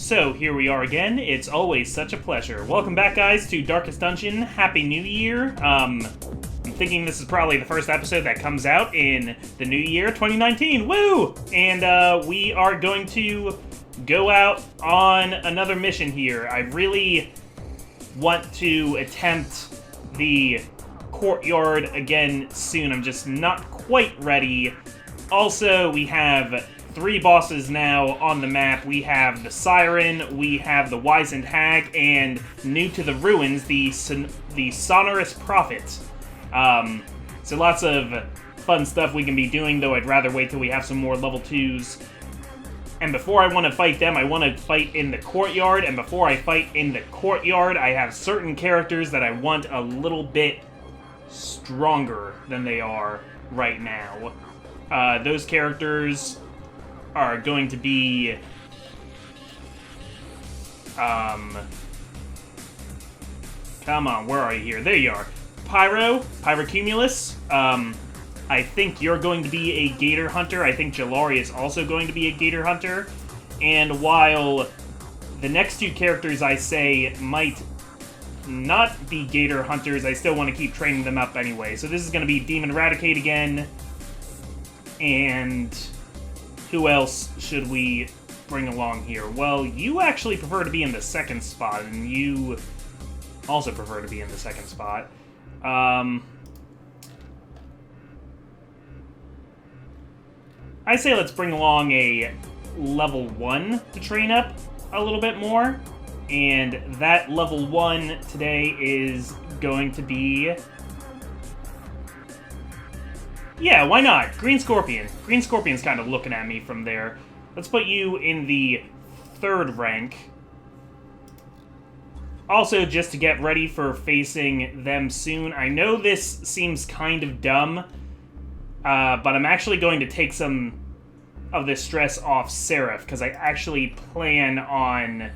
So, here we are again. It's always such a pleasure. Welcome back, guys, to Darkest Dungeon. Happy New Year. I'm thinking this is probably the first episode that comes out in the new year, 2019. Woo! And, we are going to go out on another mission here. I really want to attempt the courtyard again soon. I'm just not quite ready. Also, we have 3 bosses now on the map. We have the Siren, we have the Wizened Hag, and new to the ruins, the Sonorous Prophet. So lots of fun stuff we can be doing, though I'd rather wait till we have some more level 2s. And before I want to fight them, I want to fight in the courtyard, and before I fight in the courtyard, I have certain characters that I want a little bit stronger than they are right now. Those characters are going to be, come on, where are you here? There you are. Pyrocumulus. I think you're going to be a gator hunter. I think Jalari is also going to be a gator hunter. And while the next 2 characters I say might not be gator hunters, I still want to keep training them up anyway. So this is going to be Demon Eradicate again. And who else should we bring along here? Well, you actually prefer to be in the second spot, and you also prefer to be in the second spot. I say let's bring along a level 1 to train up a little bit more. And that level 1 today is going to be... yeah, why not? Green Scorpion. Green Scorpion's kind of looking at me from there. Let's put you in the 3rd rank. Also, just to get ready for facing them soon. I know this seems kind of dumb, but I'm actually going to take some of this stress off Seraph, because I actually plan on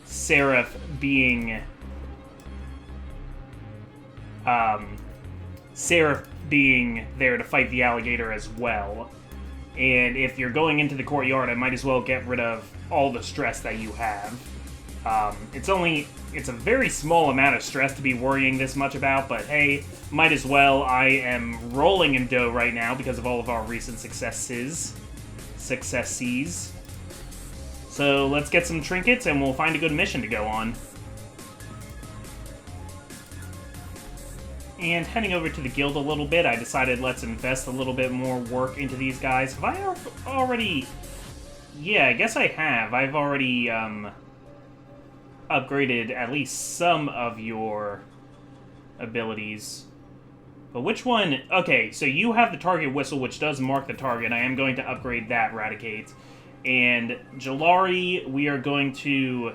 Seraph being... Seraph being there to fight the alligator as well. And if you're going into the courtyard, I might as well get rid of all the stress that you have. It's a very small amount of stress to be worrying this much about, but hey, might as well. I am rolling in dough right now because of all of our recent successes. So let's get some trinkets and we'll find a good mission to go on. And heading over to the guild a little bit, I decided let's invest a little bit more work into these guys. Have I already... yeah, I guess I have. I've already upgraded at least some of your abilities. But which one... okay, so you have the target whistle, which does mark the target. I am going to upgrade that, Eradicate. And Jalari, we are going to...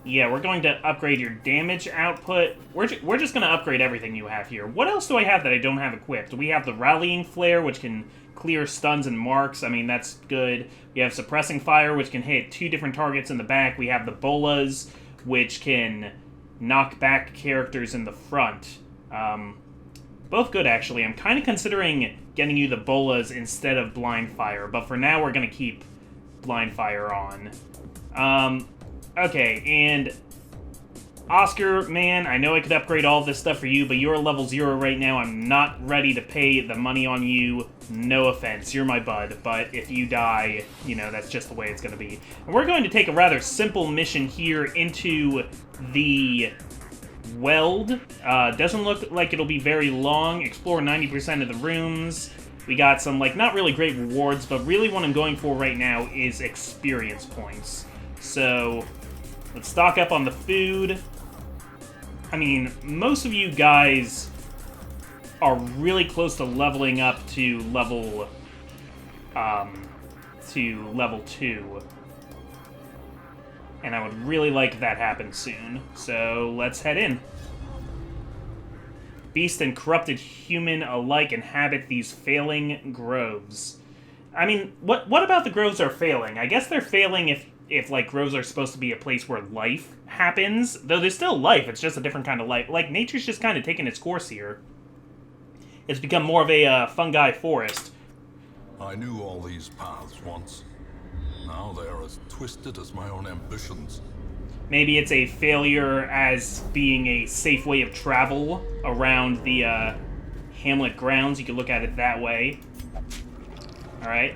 yeah, we're going to upgrade your damage output. We're just going to upgrade everything you have here. What else do I have that I don't have equipped? We have the Rallying Flare, which can clear stuns and marks. I mean, that's good. We have Suppressing Fire, which can hit 2 different targets in the back. We have the Bolas, which can knock back characters in the front. Both good, actually. I'm kind of considering getting you the Bolas instead of Blind Fire, but for now we're going to keep Blind Fire on. Okay, and Oscar, man, I know I could upgrade all this stuff for you, but you're level 0 right now. I'm not ready to pay the money on you. No offense, you're my bud, but if you die, you know, that's just the way it's going to be. And we're going to take a rather simple mission here into the Weald. Doesn't look like it'll be very long. Explore 90% of the rooms. We got some, like, not really great rewards, but really what I'm going for right now is experience points. So... let's stock up on the food. I mean, most of you guys are really close to leveling up to level 2. And I would really like that happen soon. So let's head in. Beast and corrupted human alike inhabit these failing groves. I mean, what about the groves are failing? I guess they're failing if like, groves are supposed to be a place where life happens. Though there's still life, it's just a different kind of life. Like, nature's just kind of taking its course here. It's become more of a fungi forest. I knew all these paths once. Now they are as twisted as my own ambitions. Maybe it's a failure as being a safe way of travel around the Hamlet grounds. You could look at it that way. Alright.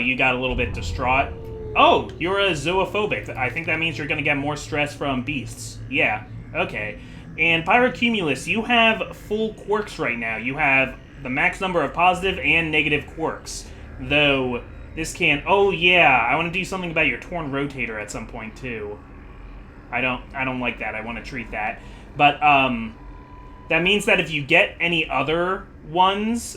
You got a little bit distraught. Oh, you're a zoophobic. I think that means you're going to get more stress from beasts. Yeah, okay. And Pyrocumulus, you have full quirks right now. You have the max number of positive and negative quirks. Though, this can... Oh, yeah, I want to do something about your torn rotator at some point, too. I don't like that. I want to treat that. But, that means that if you get any other ones,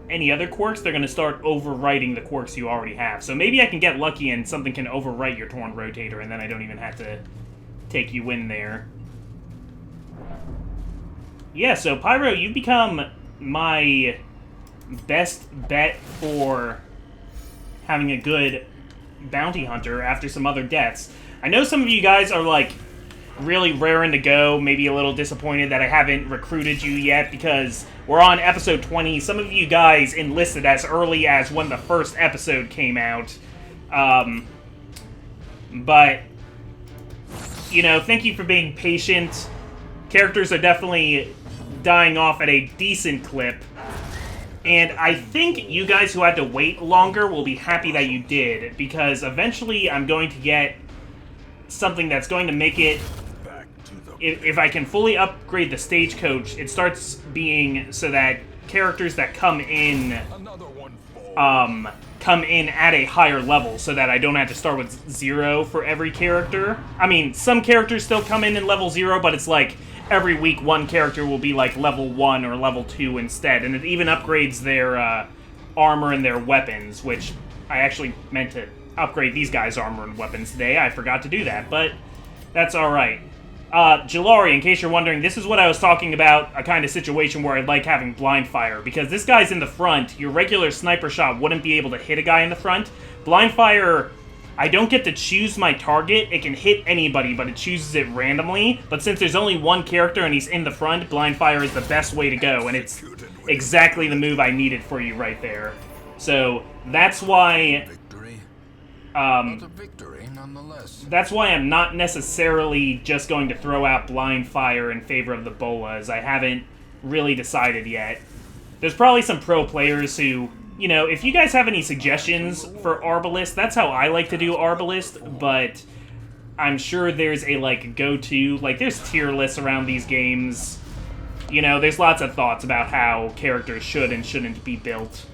any other quirks, they're going to start overwriting the quirks you already have. So maybe I can get lucky and something can overwrite your torn rotator, and then I don't even have to take you in there. Yeah, so Pyro, you've become my best bet for having a good bounty hunter after some other deaths. I know some of you guys are, like, really raring to go, maybe a little disappointed that I haven't recruited you yet because we're on episode 20. Some of you guys enlisted as early as when the first episode came out. But, you know, thank you for being patient. Characters are definitely dying off at a decent clip. And I think you guys who had to wait longer will be happy that you did, because eventually I'm going to get something that's going to make it... If I can fully upgrade the stagecoach, it starts being so that characters that come in at a higher level, so that I don't have to start with 0 for every character. I mean, some characters still come in level 0, but it's like every week one character will be like level 1 or level 2 instead, and it even upgrades their armor and their weapons, which I actually meant to upgrade these guys' armor and weapons today. I forgot to do that, but that's alright. Jalari, in case you're wondering, this is what I was talking about, a kind of situation where I like having blind fire, because this guy's in the front. Your regular sniper shot wouldn't be able to hit a guy in the front. Blind fire, I don't get to choose my target. It can hit anybody, but it chooses it randomly. But since there's only one character and he's in the front, blind fire is the best way to go, and it's exactly the move I needed for you right there. So, that's why... That's why I'm not necessarily just going to throw out blind fire in favor of the bolas. I haven't really decided yet. There's probably some pro players who, you know, if you guys have any suggestions for Arbalist, that's how I like to do Arbalist, but I'm sure there's a, like, go-to, like, there's tier lists around these games. You know, there's lots of thoughts about how characters should and shouldn't be built,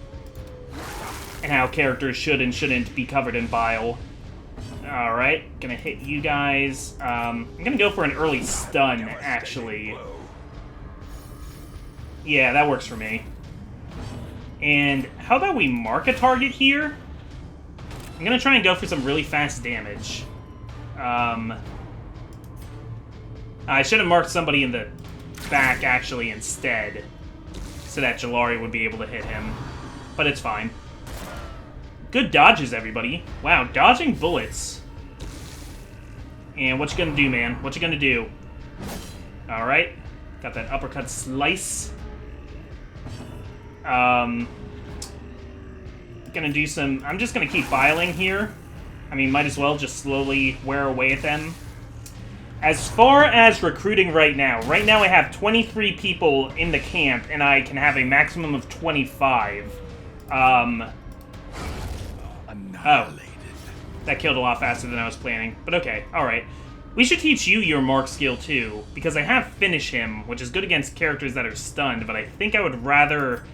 and how characters should and shouldn't be covered in bile. Alright, gonna hit you guys. I'm gonna go for an early stun, actually. Yeah, that works for me. And how about we mark a target here? I'm gonna try and go for some really fast damage. I should have marked somebody in the back, actually, instead, so that Jalari would be able to hit him. But it's fine. Good dodges, everybody. Wow, dodging bullets. And what you gonna do, man? What you gonna do? Alright. Got that uppercut slice. Gonna do some... I'm just gonna keep biling here. I mean, might as well just slowly wear away at them. As far as recruiting right now I have 23 people in the camp, and I can have a maximum of 25. Oh. That killed a lot faster than I was planning. But okay, alright. We should teach you your mark skill too, because I have Finish Him, which is good against characters that are stunned, but I think I would rather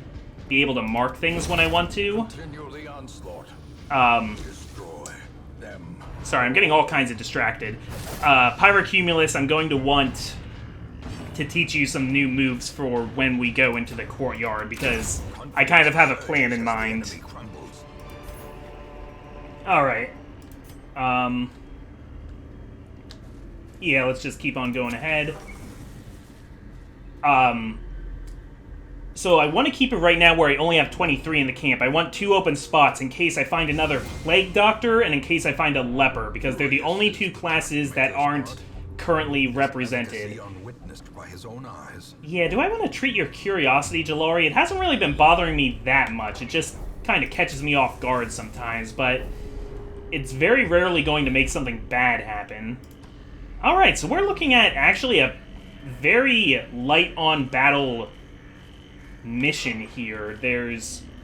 be able to mark things when I want to. Sorry, I'm getting all kinds of distracted. Pyrocumulus, I'm going to want to teach you some new moves for when we go into the courtyard, because I kind of have a plan in mind. Alright. Yeah, let's just keep on going ahead. So I want to keep it right now where I only have 23 in the camp. I want 2 open spots in case I find another Plague Doctor and in case I find a Leper, because they're the only 2 classes that aren't currently represented. Yeah, do I want to treat your curiosity, Jalari? It hasn't really been bothering me that much. It just kind of catches me off guard sometimes, but it's very rarely going to make something bad happen. Alright, so we're looking at actually a very light-on-battle mission here.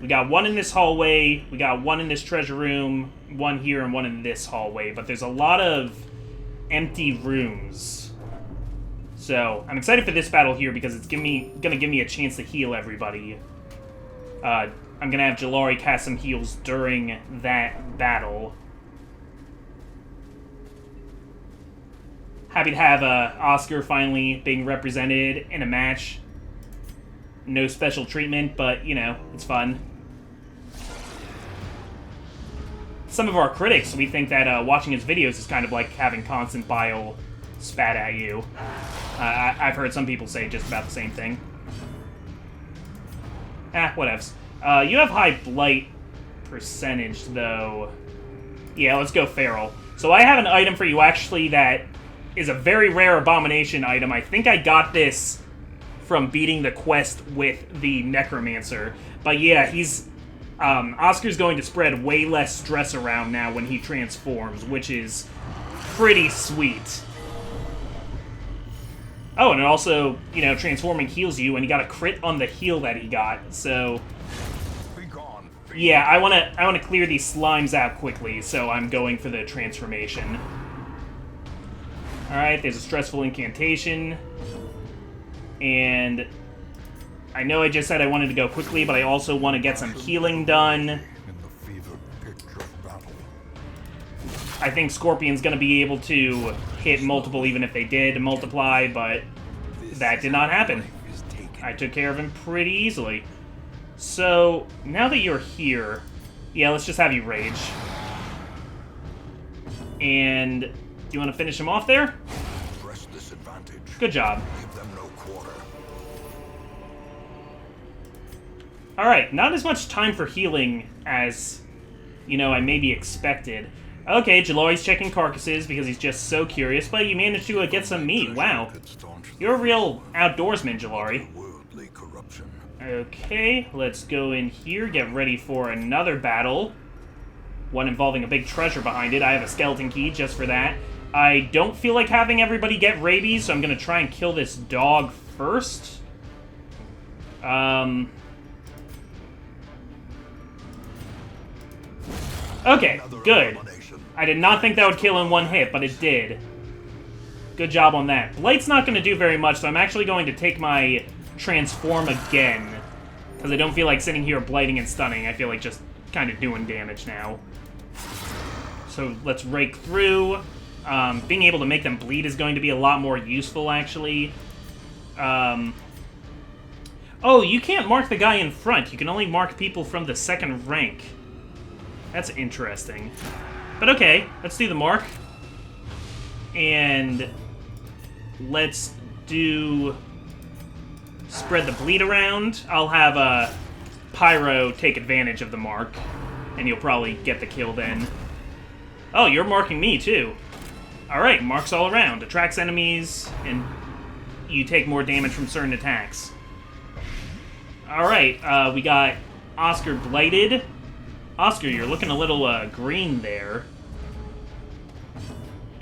We got one in this hallway, we got one in this treasure room, one here, and one in this hallway, but there's a lot of empty rooms. So, I'm excited for this battle here because it's gonna give me a chance to heal everybody. I'm gonna have Jalari cast some heals during that battle. Happy to have Oscar finally being represented in a match. No special treatment, but, you know, it's fun. Some of our critics, we think that watching his videos is kind of like having constant bile spat at you. I've heard some people say just about the same thing. Whatevs. You have high blight percentage, though. Yeah, let's go feral. So I have an item for you, actually, that is a very rare Abomination item. I think I got this from beating the quest with the Necromancer. But yeah, Oscar's going to spread way less stress around now when he transforms, which is pretty sweet. Oh, and it also, you know, transforming heals you, and he got a crit on the heal that he got, so... Yeah, I wanna clear these slimes out quickly, so I'm going for the transformation. Alright, there's a stressful incantation. And I know I just said I wanted to go quickly, but I also want to get some healing done. I think Scorpion's going to be able to hit multiple even if they did multiply, but that did not happen. I took care of him pretty easily. So, now that you're here, yeah, let's just have you rage. And do you want to finish him off there? Good job. Alright, not as much time for healing as, you know, I maybe expected. Okay, Jalari's checking carcasses because he's just so curious, but you managed to get some meat. Wow. You're a real outdoorsman, Jalari. Okay, let's go in here, get ready for another battle. One involving a big treasure behind it. I have a skeleton key just for that. I don't feel like having everybody get rabies, so I'm going to try and kill this dog first. Okay, good. I did not think that would kill in one hit, but it did. Good job on that. Blight's not going to do very much, so I'm actually going to take my transform again. Because I don't feel like sitting here blighting and stunning. I feel like just kind of doing damage now. So let's rake through. Being able to make them bleed is going to be a lot more useful, actually. Oh, you can't mark the guy in front. You can only mark people from the second rank. That's interesting. But okay, let's do the mark. And let's do... spread the bleed around. I'll have Pyro take advantage of the mark. And you'll probably get the kill then. Oh, you're marking me too. Alright, marks all around. Attracts enemies, and you take more damage from certain attacks. Alright, we got Oscar blighted. Oscar, you're looking a little green there.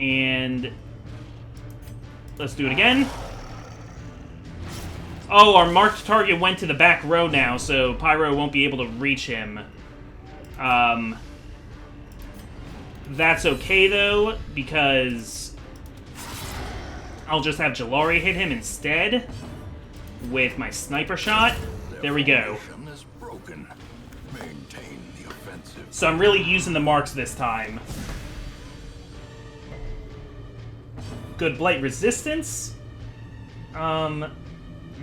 And let's do it again. Oh, our marked target went to the back row now, so Pyro won't be able to reach him. That's okay, though, because I'll just have Jalari hit him instead with my sniper shot. There we go. So I'm really using the marks this time. Good blight resistance. Now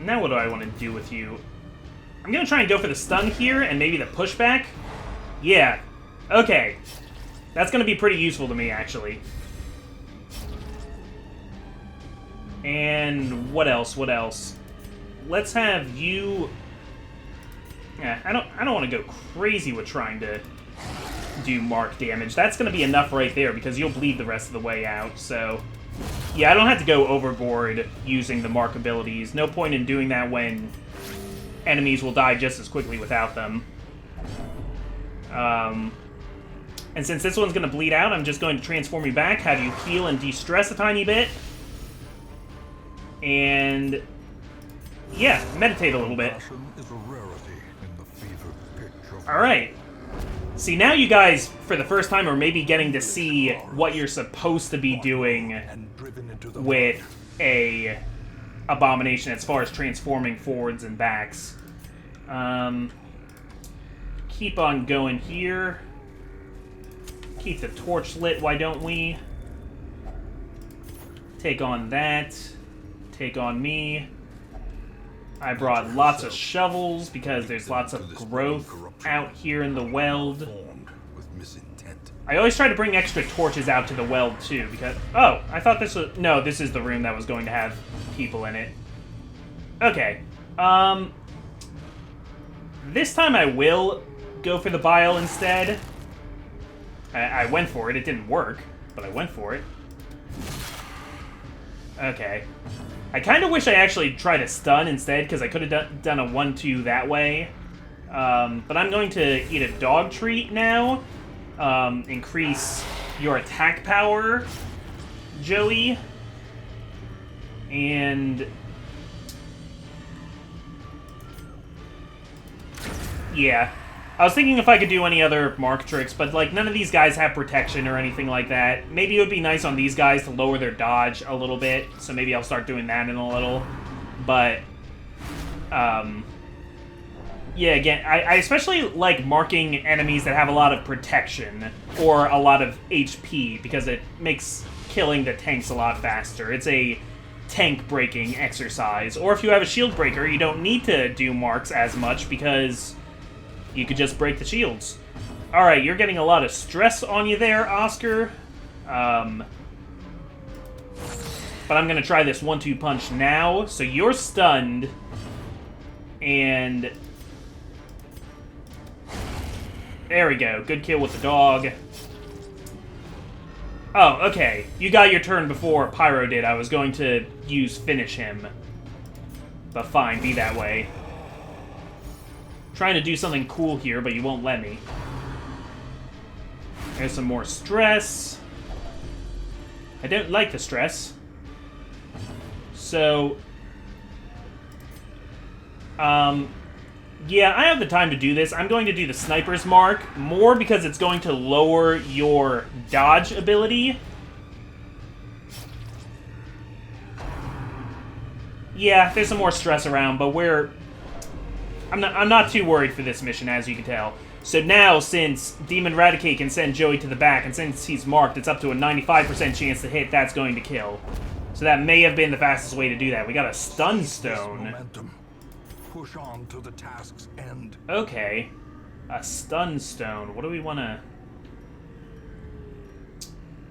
what do I want to do with you? I'm going to try and go for the stun here and maybe the pushback. Yeah. Okay. That's going to be pretty useful to me, actually. And what else? What else? Let's have you... Yeah, I don't want to go crazy with trying to do mark damage. That's going to be enough right there because you'll bleed the rest of the way out, so... Yeah, I don't have to go overboard using the mark abilities. No point in doing that when enemies will die just as quickly without them. And since this one's going to bleed out, I'm just going to transform you back, have you heal and de-stress a tiny bit. And yeah, meditate a little bit. Alright. See, now you guys, for the first time, are maybe getting to see what you're supposed to be doing with a Abomination as far as transforming forwards and backs. Keep on going here. Keep the torch lit, why don't we? Take on that. Take on me. I brought lots of shovels because there's lots of growth out here in the Weald. I always try to bring extra torches out to the Weald too because... Oh, I thought this was... No, this is the room that was going to have people in it. Okay. This time I will go for the bile instead. I went for it. It didn't work, but I went for it. Okay. I kind of wish I actually tried a stun instead, because I could have done a 1-2 that way. But I'm going to eat a dog treat now. Increase your attack power, Joey. And... yeah. I was thinking if I could do any other mark tricks, but like none of these guys have protection or anything like that. Maybe it would be nice on these guys to lower their dodge a little bit, so maybe I'll start doing that in a little. But, yeah, again, I especially like marking enemies that have a lot of protection or a lot of HP, because it makes killing the tanks a lot faster. It's a tank breaking exercise. Or if you have a shield breaker, you don't need to do marks as much, because you could just break the shields. Alright, you're getting a lot of stress on you there, Oscar. But I'm going to try this 1-2 punch now. So you're stunned. And... there we go. Good kill with the dog. Oh, okay. You got your turn before Pyro did. I was going to use finish him. But fine, be that way. Trying to do something cool here, but you won't let me. There's some more stress. I don't like the stress. So... yeah, I have the time to do this. I'm going to do the Sniper's Mark, more because it's going to lower your dodge ability. Yeah, there's some more stress around, but I'm not too worried for this mission, as you can tell. So now, since Demon Raticate can send Joey to the back, and since he's marked, it's up to a 95% chance to hit, that's going to kill. So that may have been the fastest way to do that. We got a Stun Stone. Push on to the task's end. Okay. A Stun Stone. What do we want to...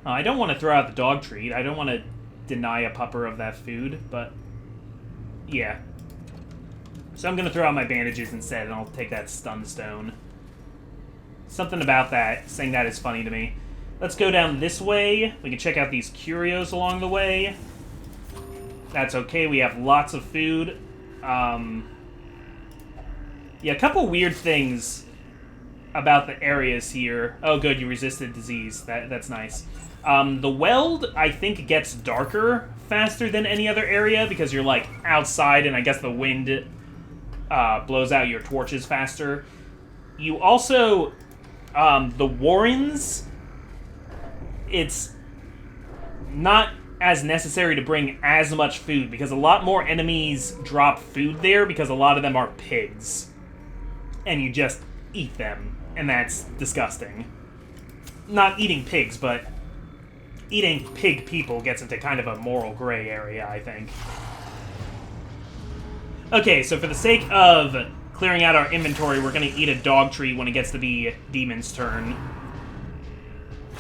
oh, I don't want to throw out the dog treat. I don't want to deny a pupper of that food, but... yeah. So I'm going to throw out my bandages instead, and I'll take that Stun Stone. Something about that, saying that is funny to me. Let's go down this way. We can check out these curios along the way. That's okay, we have lots of food. Yeah, a couple weird things about the areas here. Oh, good, you resisted disease. That's nice. The Weald, I think, gets darker faster than any other area because you're, like, outside, and I guess the wind blows out your torches faster. You also... the Warrens, it's not as necessary to bring as much food because a lot more enemies drop food there because a lot of them are pigs. And you just eat them, and that's disgusting. Not eating pigs, but eating pig people gets into kind of a moral gray area, I think. Okay, so for the sake of clearing out our inventory, we're going to eat a dog treat when it gets to be Demon's turn.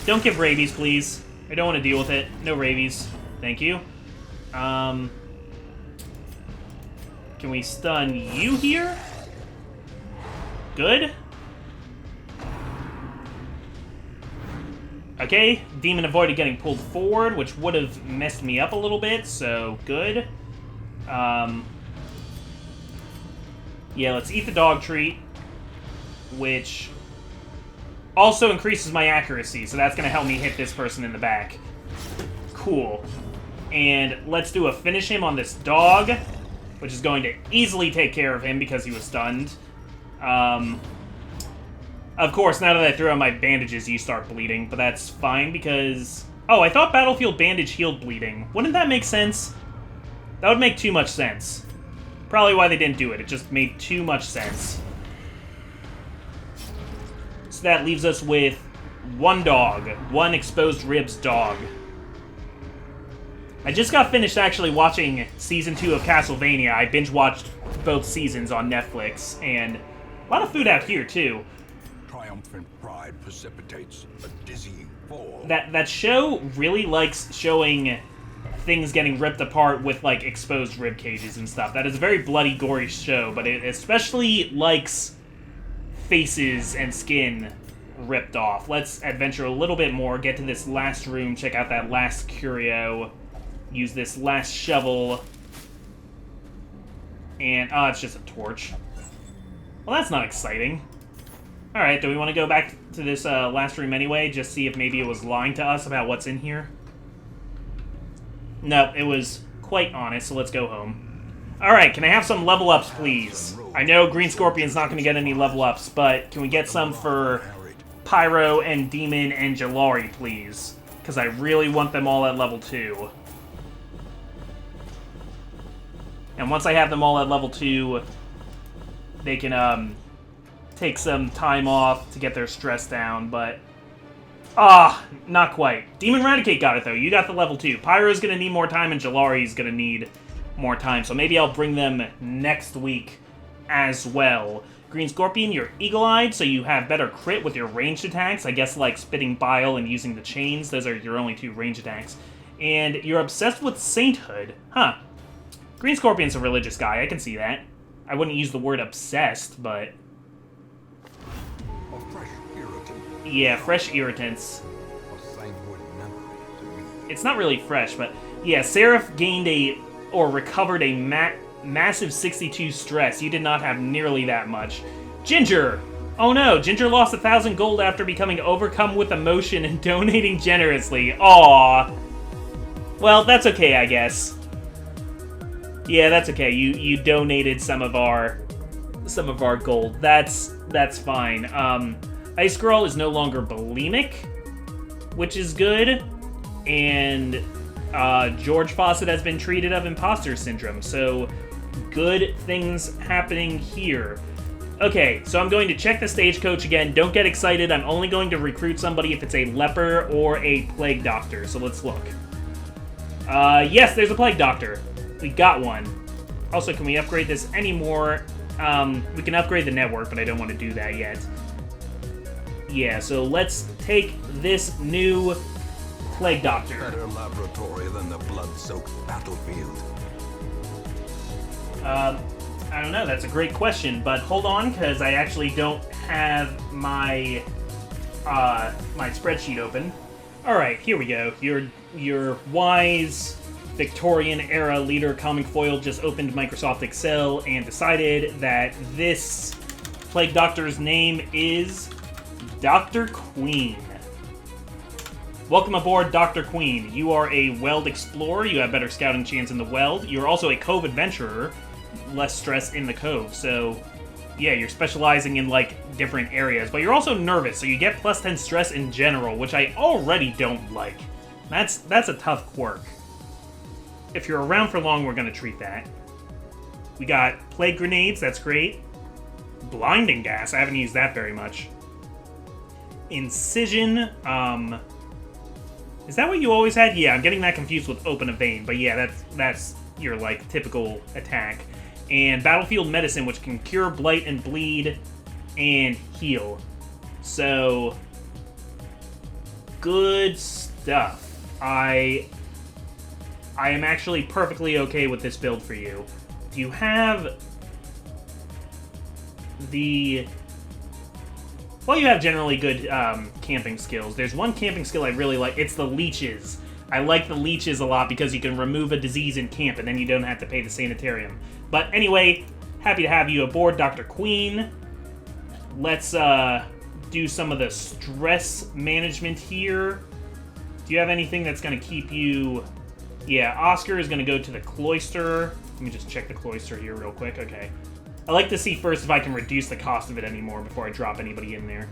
Don't give rabies, please. I don't want to deal with it. No rabies. Thank you. Can we stun you here? Good. Okay, Demon avoided getting pulled forward, which would have messed me up a little bit, so good. Yeah, let's eat the dog treat, which also increases my accuracy, so that's going to help me hit this person in the back. Cool. And let's do a finish him on this dog, which is going to easily take care of him because he was stunned. Of course, now that I throw out my bandages, you start bleeding, but that's fine because... Oh, I thought Battlefield Bandage healed bleeding. Wouldn't that make sense? That would make too much sense. Probably why they didn't do it. It just made too much sense. So that leaves us with one dog. One exposed ribs dog. I just got finished actually watching Season 2 of Castlevania. I binge-watched both seasons on Netflix, and a lot of food out here, too. Triumphant pride precipitates a dizzying fall. That show really likes showing things getting ripped apart with, like, exposed rib cages and stuff. That is a very bloody, gory show, but it especially likes faces and skin ripped off. Let's adventure a little bit more, get to this last room, check out that last curio, use this last shovel, and, oh, it's just a torch. Well, that's not exciting. Alright, do we want to go back to this last room anyway, just see if maybe it was lying to us about what's in here? No, it was quite honest, so let's go home. Alright, can I have some level ups, please? I know Green Scorpion's not going to get any level ups, but can we get some for Pyro and Demon and Jalari, please? Because I really want them all at level 2. And once I have them all at level 2, they can take some time off to get their stress down, but... not quite. Demon Eradicate got it, though. You got the level 2. Pyro's gonna need more time, and Jalari's gonna need more time, so maybe I'll bring them next week as well. Green Scorpion, you're eagle-eyed, so you have better crit with your ranged attacks. I guess like spitting bile and using the chains. Those are your only 2 ranged attacks. And you're obsessed with sainthood. Huh. Green Scorpion's a religious guy. I can see that. I wouldn't use the word obsessed, but... A fresh irritant. Yeah, fresh irritants. A sanguine memory to me. It's not really fresh, but... Yeah, Seraph gained or recovered a massive 62 stress. You did not have nearly that much. Ginger! Oh no, Ginger lost 1,000 gold after becoming overcome with emotion and donating generously. Aww. Well, that's okay, I guess. Yeah, that's okay. You donated some of our gold. That's fine. Ice Girl is no longer bulimic, which is good. And George Fawcett has been treated of imposter syndrome, so good things happening here. Okay, so I'm going to check the stagecoach again. Don't get excited. I'm only going to recruit somebody if it's a leper or a plague doctor, so let's look. Yes, there's a plague doctor. We got one. Also, can we upgrade this anymore? We can upgrade the network, but I don't want to do that yet. Yeah, so let's take this new plague doctor. Better laboratory than the blood-soaked battlefield. I don't know, that's a great question, but hold on, because I actually don't have my my spreadsheet open. Alright, here we go. Your wise Victorian-era leader Comic Foil just opened Microsoft Excel and decided that this plague doctor's name is Dr. Queen. Welcome aboard, Dr. Queen. You are a Weald explorer. You have better scouting chance in the Weald. You're also a Cove adventurer. Less stress in the Cove. So, yeah, you're specializing in, like, different areas. But you're also nervous, so you get plus 10 stress in general, which I already don't like. That's a tough quirk. If you're around for long, we're going to treat that. We got plague grenades. That's great. Blinding gas. I haven't used that very much. Incision. Is that what you always had? Yeah, I'm getting that confused with open a vein. But yeah, that's your, like, typical attack. And Battlefield Medicine, which can cure, blight, and bleed, and heal. So, good stuff. I am actually perfectly okay with this build for you. Do you have the... Well, you have generally good camping skills. There's one camping skill I really like. It's the leeches. I like the leeches a lot because you can remove a disease in camp and then you don't have to pay the sanitarium. But anyway, happy to have you aboard, Dr. Queen. Let's do some of the stress management here. Do you have anything that's going to keep you... Yeah, Oscar is going to go to the cloister. Let me just check the cloister here real quick. Okay. I like to see first if I can reduce the cost of it anymore before I drop anybody in there.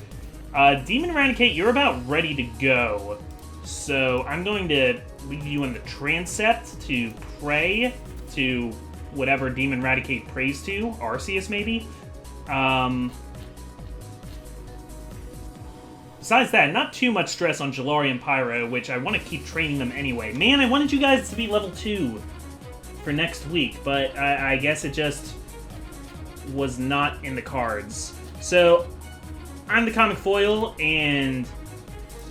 Demon Eradicate, you're about ready to go. So I'm going to leave you in the transept to pray to whatever Demon Eradicate prays to. Arceus, maybe? Besides that, not too much stress on Jalari and Pyro, which I want to keep training them anyway. Man, I wanted you guys to be level 2 for next week, but I guess it just was not in the cards. So, I'm the Comic Foil, and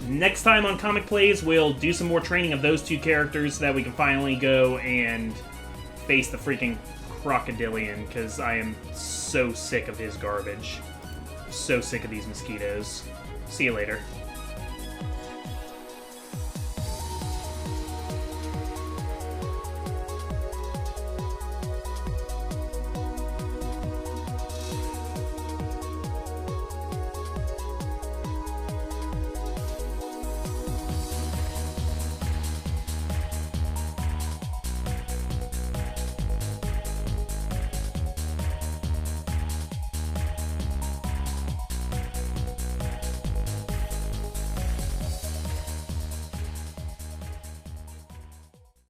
next time on Comic Plays, we'll do some more training of those 2 characters so that we can finally go and face the freaking Crocodilian, because I am so sick of his garbage. So sick of these mosquitoes. See you later.